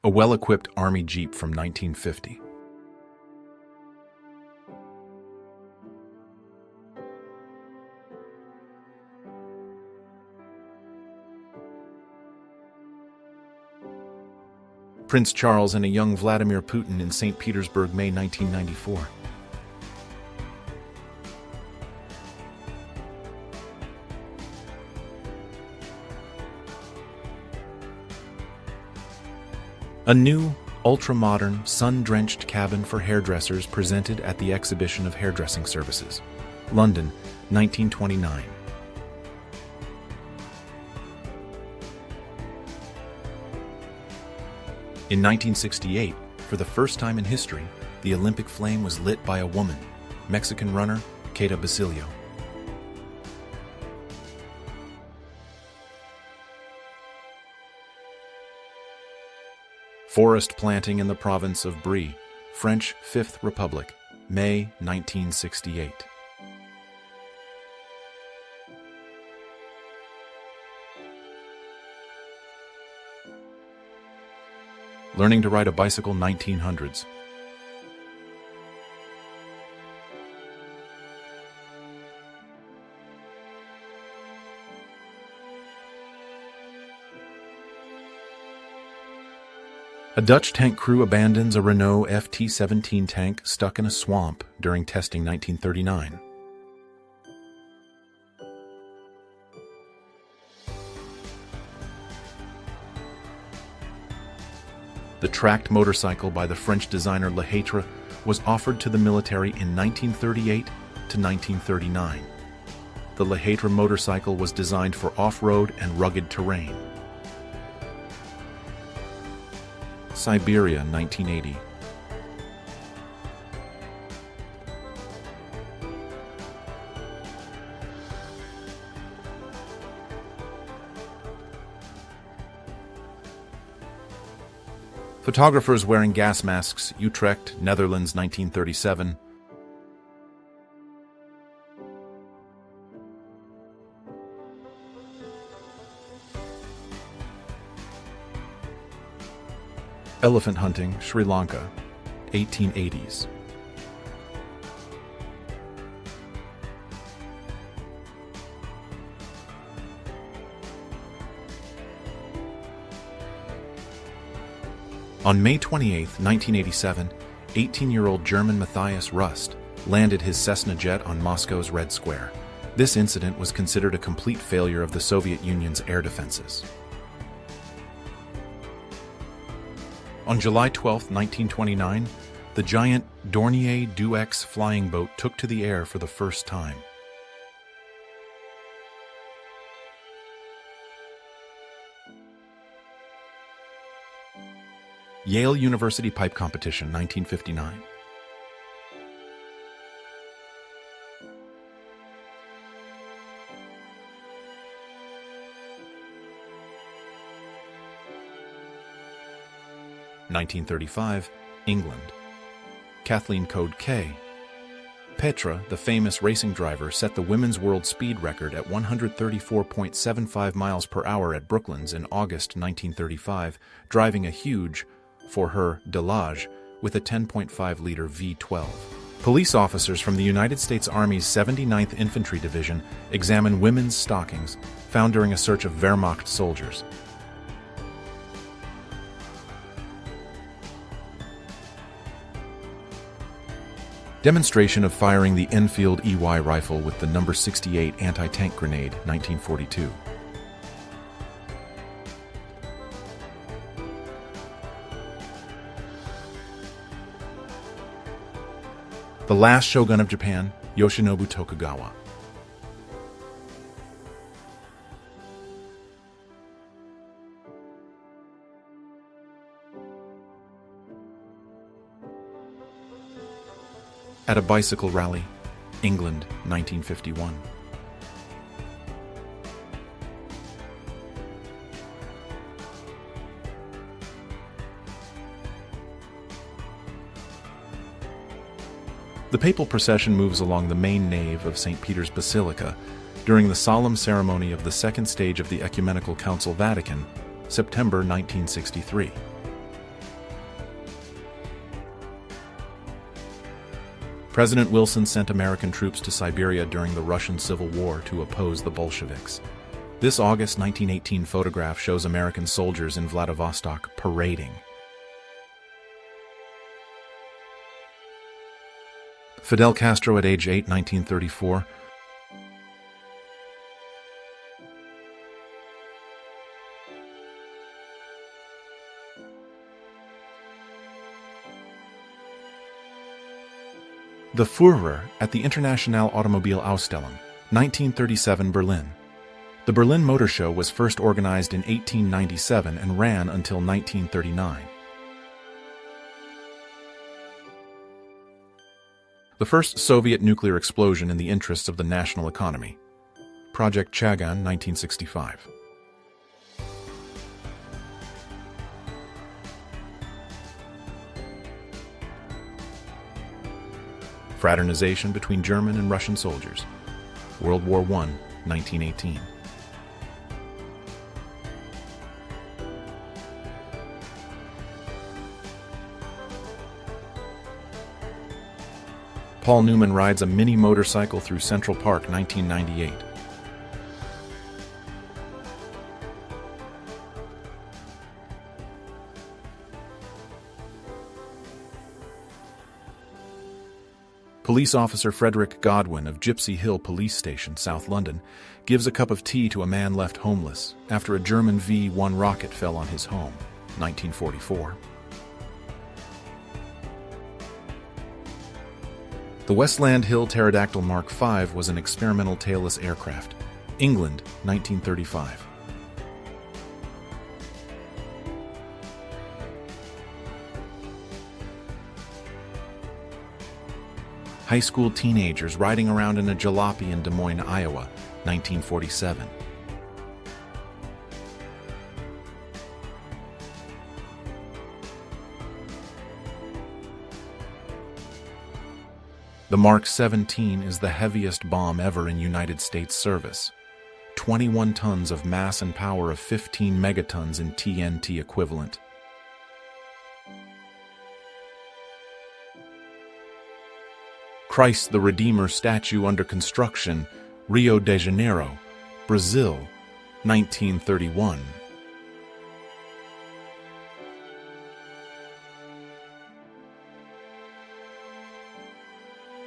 A well-equipped army jeep from 1950. Prince Charles and a young Vladimir Putin in St. Petersburg, May 1994. A new, ultra-modern, sun-drenched cabin for hairdressers presented at the Exhibition of Hairdressing Services, London, 1929. In 1968, for the first time in history, the Olympic flame was lit by a woman, Mexican runner Keta Basilio. Forest planting in the province of Brie, French Fifth Republic, May 1968. Learning to ride a bicycle, 1900s. A Dutch tank crew abandons a Renault FT-17 tank stuck in a swamp during testing, 1939. The tracked motorcycle by the French designer Lehaitre was offered to the military in 1938 to 1939. The Lehaitre motorcycle was designed for off-road and rugged terrain. Siberia, 1980. Photographers wearing gas masks, Utrecht, Netherlands, 1937. Elephant hunting, Sri Lanka, 1880s. On May 28, 1987, 18-year-old German Matthias Rust landed his Cessna jet on Moscow's Red Square. This incident was considered a complete failure of the Soviet Union's air defenses. On July 12, 1929, the giant Dornier Du-X flying boat took to the air for the first time. Yale University Pipe Competition, 1959. (1935), England. Kathleen Code K. Petra, the famous racing driver, set the women's world speed record at 134.75 miles per hour at Brooklands in August 1935, driving a huge, for her, Delage, with a 10.5-liter V12. Police officers from the United States Army's 79th Infantry Division examine women's stockings found during a search of Wehrmacht soldiers. Demonstration of firing the Enfield EY rifle with the No. 68 anti-tank grenade, 1942. The last shogun of Japan, Yoshinobu Tokugawa. At a bicycle rally, England, 1951. The papal procession moves along the main nave of St. Peter's Basilica during the solemn ceremony of the second stage of the Ecumenical Council Vatican, September 1963. President Wilson sent American troops to Siberia during the Russian Civil War to oppose the Bolsheviks. This August 1918 photograph shows American soldiers in Vladivostok parading. Fidel Castro at age 8, 1934. The Führer at the Internationale Automobilausstellung, 1937 Berlin. The Berlin Motor Show was first organized in 1897 and ran until 1939. The first Soviet nuclear explosion in the interests of the national economy. Project Chagan, 1965. Fraternization between German and Russian soldiers. World War I, 1918. Paul Newman rides a mini motorcycle through Central Park, 1998. Police officer Frederick Godwin of Gypsy Hill Police Station, South London, gives a cup of tea to a man left homeless after a German V-1 rocket fell on his home, 1944. The Westland Hill Pterodactyl Mark V was an experimental tailless aircraft. England, 1935. High school teenagers riding around in a jalopy in Des Moines, Iowa, 1947. The Mark 17 is the heaviest bomb ever in United States service. 21 tons of mass and power of 15 megatons in TNT equivalent. Christ the Redeemer statue under construction, Rio de Janeiro, Brazil, 1931.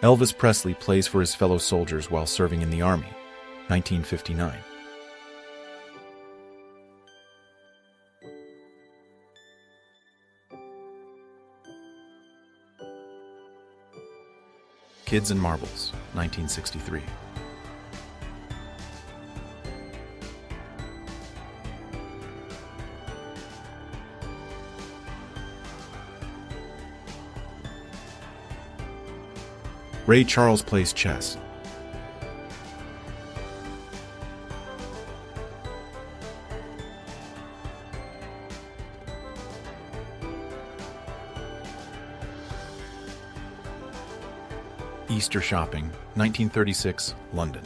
Elvis Presley plays for his fellow soldiers while serving in the Army, 1959. Kids and Marbles, 1963. Ray Charles plays chess. Easter shopping, 1936, London.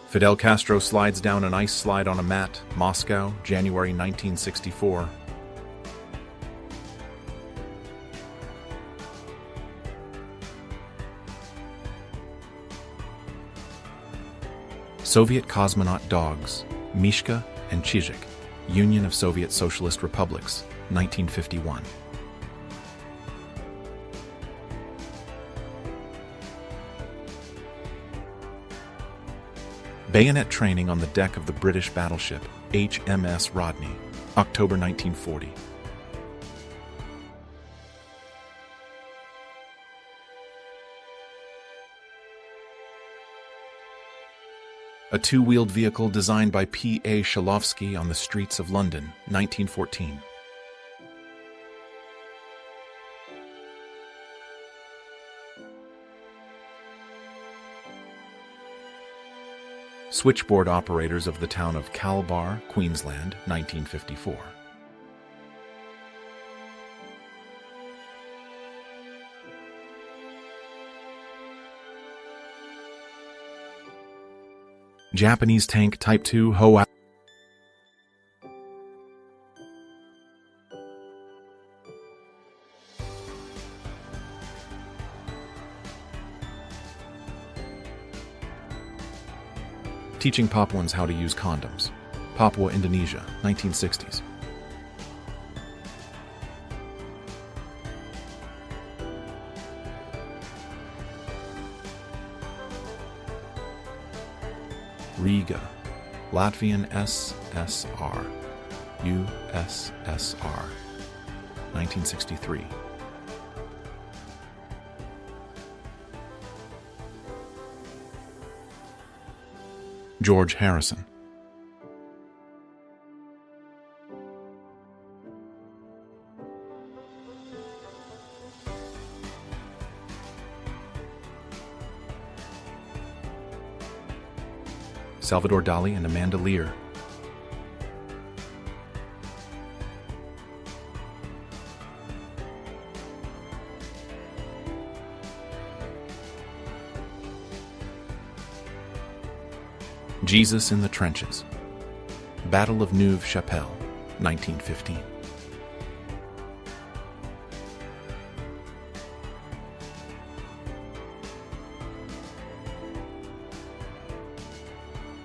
Fidel Castro slides down an ice slide on a mat, Moscow, January 1964. Soviet cosmonaut dogs, Mishka and Chizhik, Union of Soviet Socialist Republics, 1951. Bayonet training on the deck of the British battleship HMS Rodney, October 1940. A two-wheeled vehicle designed by P.A. Shalovsky on the streets of London, 1914. Switchboard operators of the town of Calabar, Queensland, 1954. Japanese tank Type 2 Hoa. Teaching Papuans how to use condoms. Papua, Indonesia, 1960s. Riga, Latvian SSR, USSR, 1963. George Harrison. Salvador Dali and Amanda Lear. Jesus in the Trenches. Battle of Neuve Chapelle, 1915.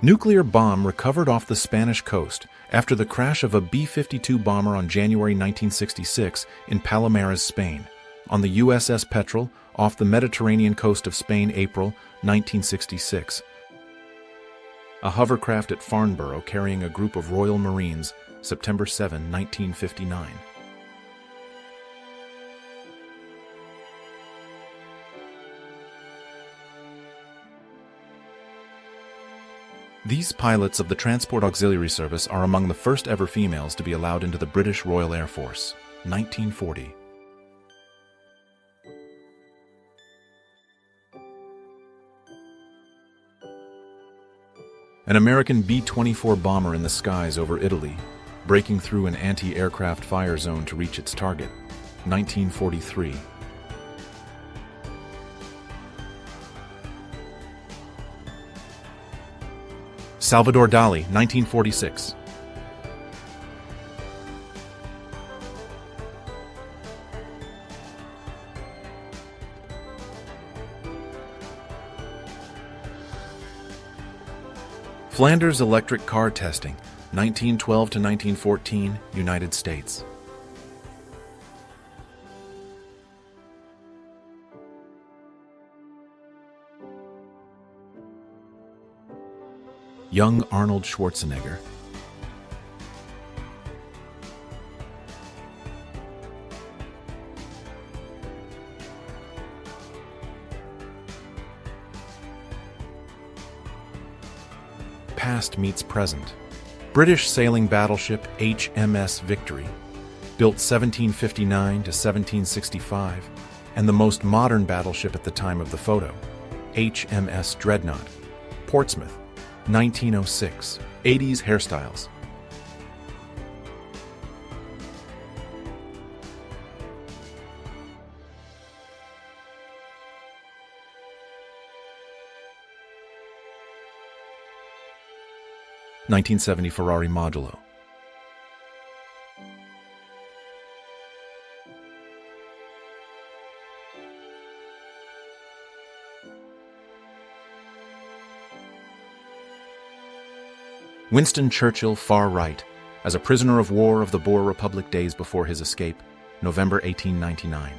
Nuclear bomb recovered off the Spanish coast after the crash of a B-52 bomber on January 1966 in Palomares, Spain, on the USS Petrel off the Mediterranean coast of Spain, April 1966. A hovercraft at Farnborough carrying a group of Royal Marines, September 7, 1959. These pilots of the Transport Auxiliary Service are among the first ever females to be allowed into the British Royal Air Force, 1940. An American B-24 bomber in the skies over Italy, breaking through an anti-aircraft fire zone to reach its target, 1943. Salvador Dali, 1946. Flanders electric car testing, 1912 to 1914, United States. Young Arnold Schwarzenegger. Past meets present. British sailing battleship HMS Victory, built 1759 to 1765, and the most modern battleship at the time of the photo, HMS Dreadnought, Portsmouth, 1906. 80s hairstyles. (1970) Ferrari Modulo. Winston Churchill, far right, as a prisoner of war of the Boer Republic days before his escape, November 1899.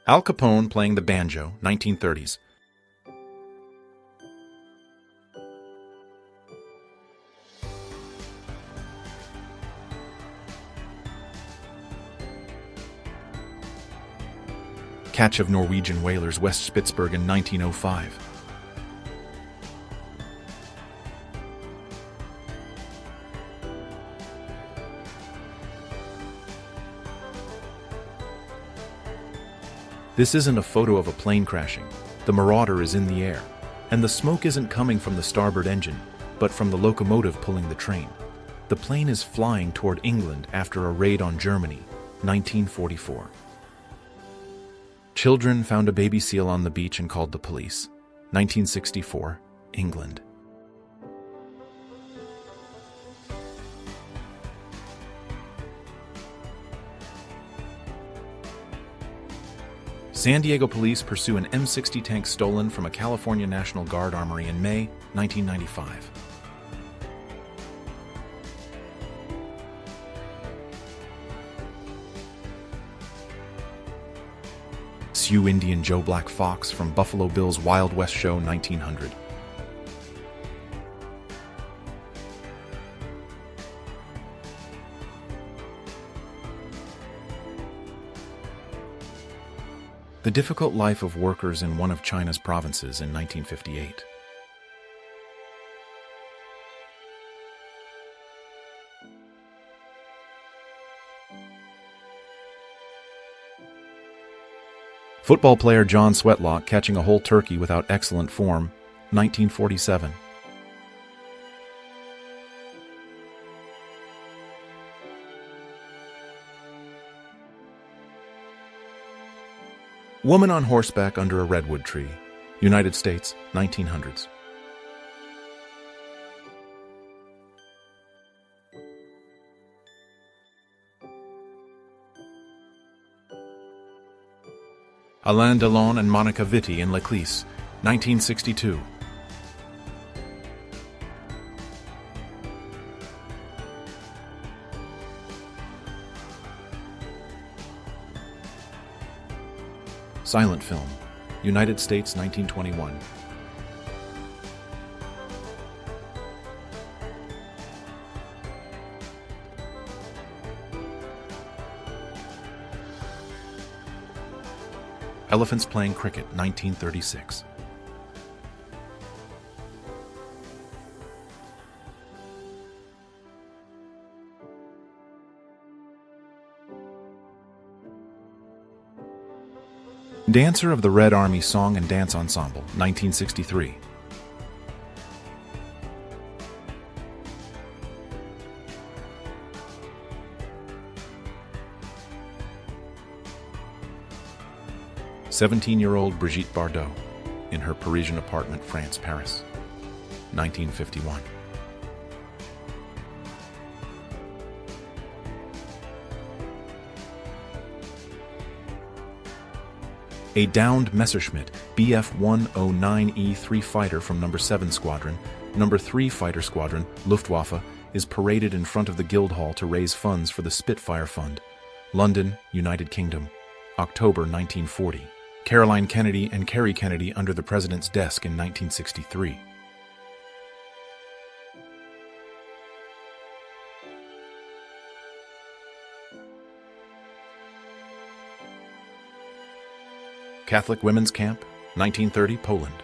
Al Capone playing the banjo, 1930s. Catch of Norwegian whalers West Spitsbergen in 1905. This isn't a photo of a plane crashing. The Marauder is in the air, and the smoke isn't coming from the starboard engine, but from the locomotive pulling the train. The plane is flying toward England after a raid on Germany, 1944. Children found a baby seal on the beach and called the police. 1964, England. San Diego police pursue an M60 tank stolen from a California National Guard armory in May 1995. Sioux Indian Joe Black Fox from Buffalo Bill's Wild West Show 1900. The difficult life of workers in one of China's provinces in 1958. Football player John Sweatlock catching a whole turkey without excellent form, 1947. Woman on horseback under a redwood tree, United States, 1900s. Alain Delon and Monica Vitti in L'Eclisse, 1962. Silent film, United States, 1921. Elephants playing cricket, 1936. Dancer of the Red Army Song and Dance Ensemble, 1963. "17-year-old Brigitte Bardot in her Parisian apartment, France, Paris, 1951. A downed Messerschmitt Bf-109E-3 fighter from No. 7 Squadron, No. 3 Fighter Squadron, Luftwaffe, is paraded in front of the Guildhall to raise funds for the Spitfire Fund. London, United Kingdom, October 1940. Caroline Kennedy and Kerry Kennedy under the President's desk in 1963. Catholic Women's Camp, 1930, Poland.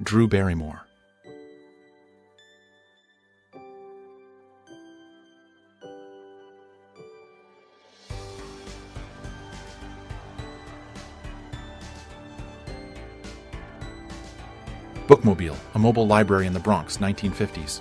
Drew Barrymore. Bookmobile, a mobile library in the Bronx, 1950s.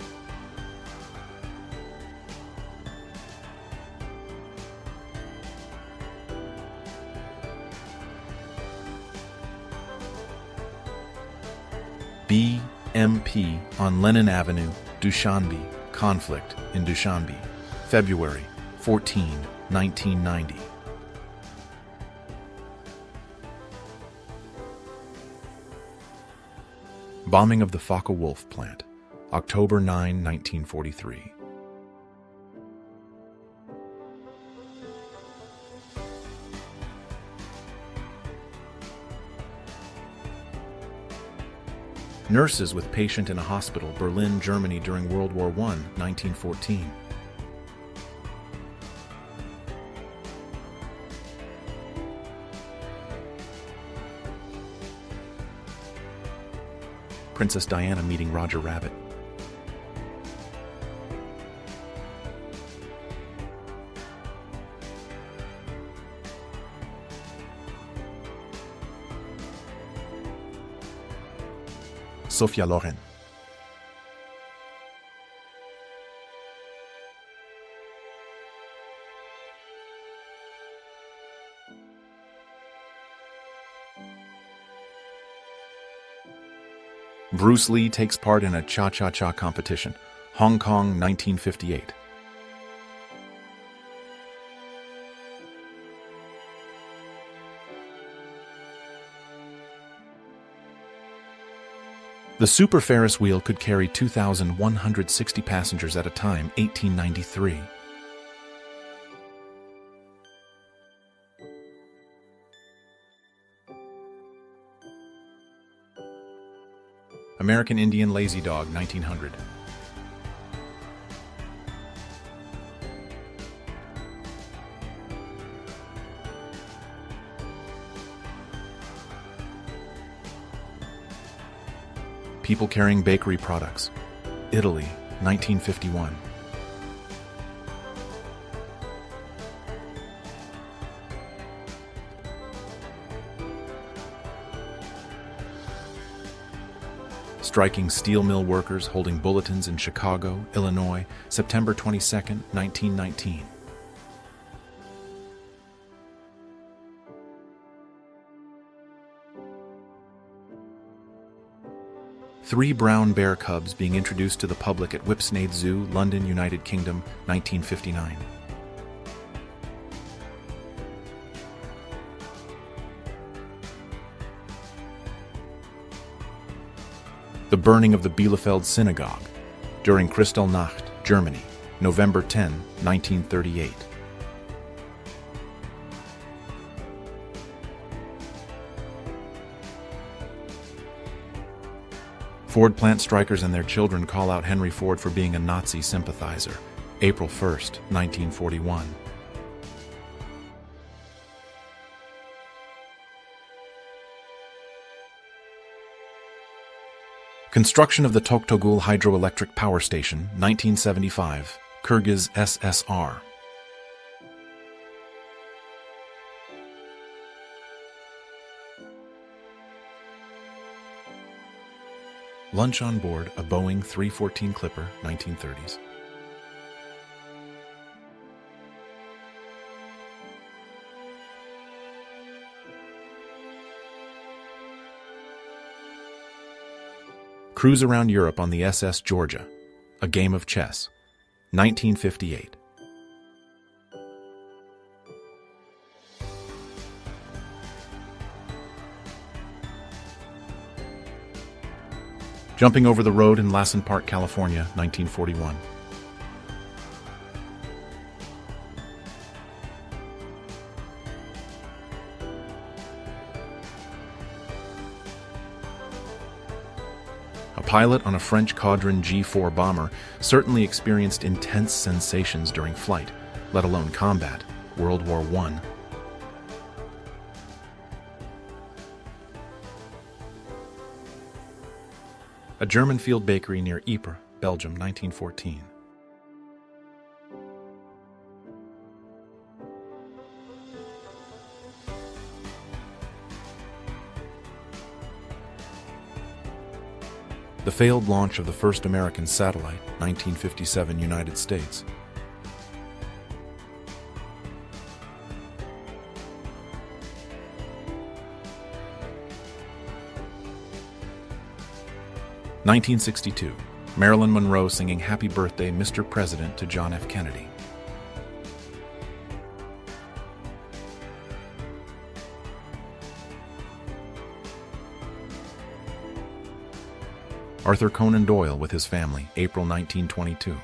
BMP on Lenin Avenue, Dushanbe, conflict in Dushanbe, February 14, 1990. Bombing of the Focke-Wulf plant, October 9, 1943. Nurses with patient in a hospital, Berlin, Germany during World War I, 1914. Princess Diana meeting Roger Rabbit. Sophia Loren. Bruce Lee takes part in a cha-cha-cha competition. Hong Kong, 1958. The Super Ferris wheel could carry 2,160 passengers at a time, 1893. American Indian lazy dog, 1900. People carrying bakery products. Italy, 1951. Striking steel mill workers holding bulletins in Chicago, Illinois, September 22, 1919. Three brown bear cubs being introduced to the public at Whipsnade Zoo, London, United Kingdom, 1959. The burning of the Bielefeld Synagogue during Kristallnacht, Germany, November 10, 1938. Ford plant strikers and their children call out Henry Ford for being a Nazi sympathizer, April 1, 1941. Construction of the Toktogul hydroelectric power station, 1975, Kyrgyz SSR. Lunch on board a Boeing 314 Clipper, 1930s. Cruise around Europe on the SS Georgia, a game of chess, 1958. Jumping over the road in Lassen Park, California, 1941. A pilot on a French Caudron G4 bomber certainly experienced intense sensations during flight, let alone combat, World War I. A German field bakery near Ypres, Belgium, 1914. The failed launch of the first American satellite, 1957, United States. (1962), Marilyn Monroe singing Happy Birthday, Mr. President to John F. Kennedy. Arthur Conan Doyle with his family, April 1922.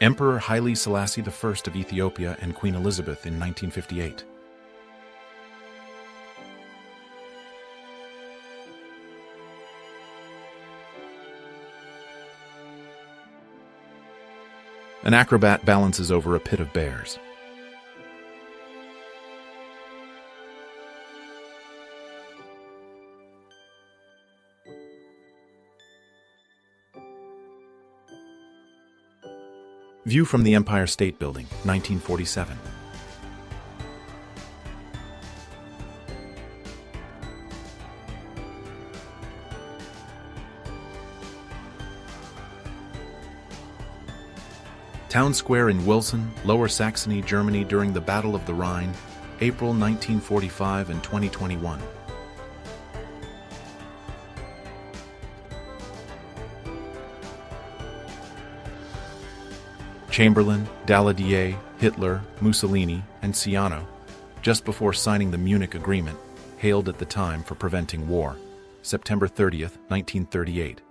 Emperor Haile Selassie I of Ethiopia and Queen Elizabeth in 1958. An acrobat balances over a pit of bears. View from the Empire State Building, 1947. Town Square in Wilson, Lower Saxony, Germany during the Battle of the Rhine, April 1945 and 2021. Chamberlain, Daladier, Hitler, Mussolini, and Ciano, just before signing the Munich Agreement, hailed at the time for preventing war, September 30th, 1938.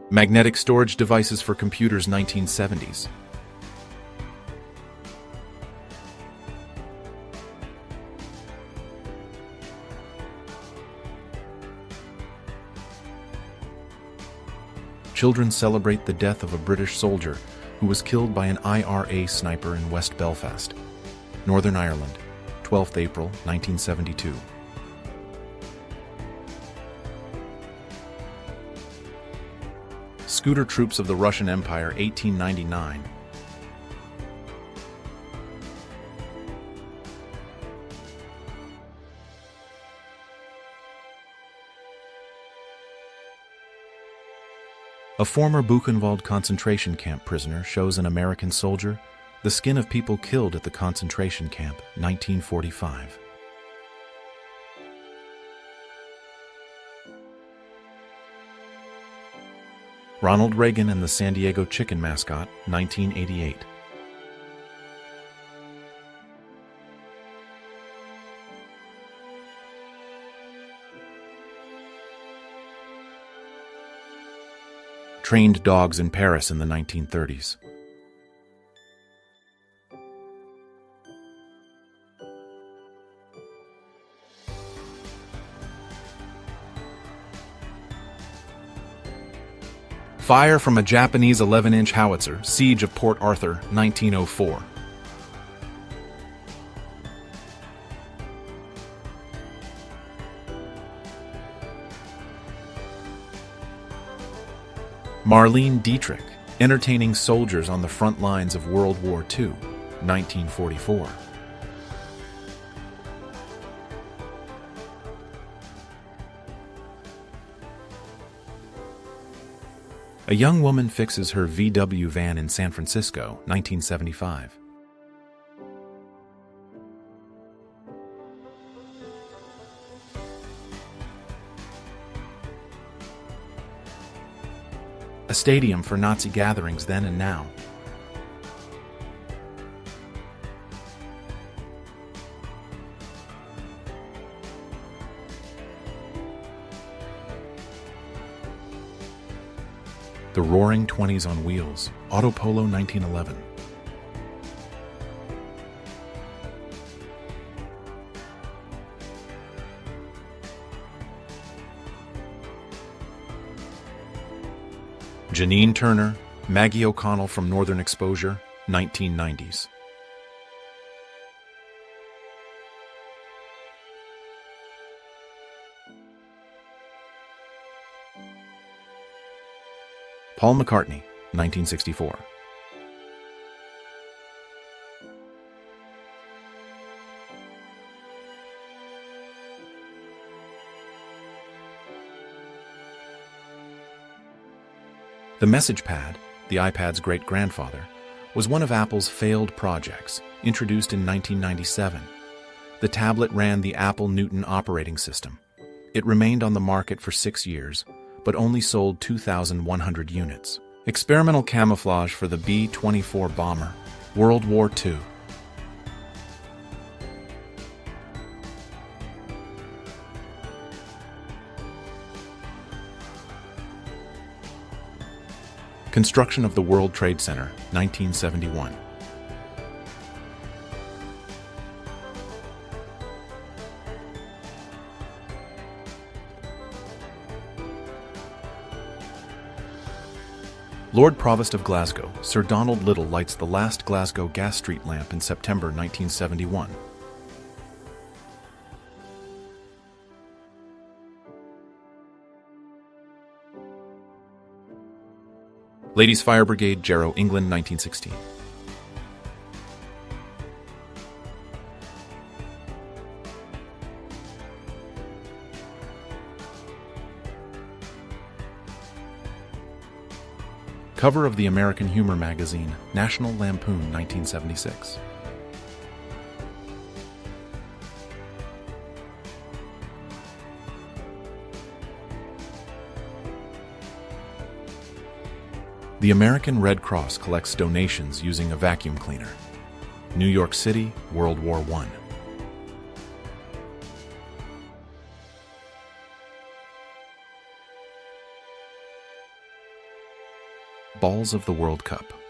Magnetic storage devices for computers, 1970s. Children celebrate the death of a British soldier who was killed by an IRA sniper in West Belfast, Northern Ireland, 12th April 1972. Scooter troops of the Russian Empire, 1899. A former Buchenwald concentration camp prisoner shows an American soldier the skin of people killed at the concentration camp, 1945. Ronald Reagan and the San Diego Chicken mascot, 1988. Trained dogs in Paris in the 1930s. Fire from a Japanese 11-inch howitzer, Siege of Port Arthur, 1904. Marlene Dietrich, entertaining soldiers on the front lines of World War II, 1944. A young woman fixes her VW van in San Francisco, 1975. A stadium for Nazi gatherings then and now. The Roaring Twenties on Wheels, Auto Polo, 1911. Janine Turner, Maggie O'Connell from Northern Exposure, 1990s. Paul McCartney, 1964. The Message Pad, the iPad's great-grandfather, was one of Apple's failed projects, introduced in 1997. The tablet ran the Apple Newton operating system. It remained on the market for 6 years, but only sold 2,100 units. Experimental camouflage for the B-24 bomber, World War II. Construction of the World Trade Center, 1971. Lord Provost of Glasgow, Sir Donald Little lights the last Glasgow gas street lamp in September 1971. Ladies Fire Brigade, Jarrow, England, 1916. Cover of the American humor magazine, National Lampoon, 1976. The American Red Cross collects donations using a vacuum cleaner. New York City, World War I. Balls of the World Cup.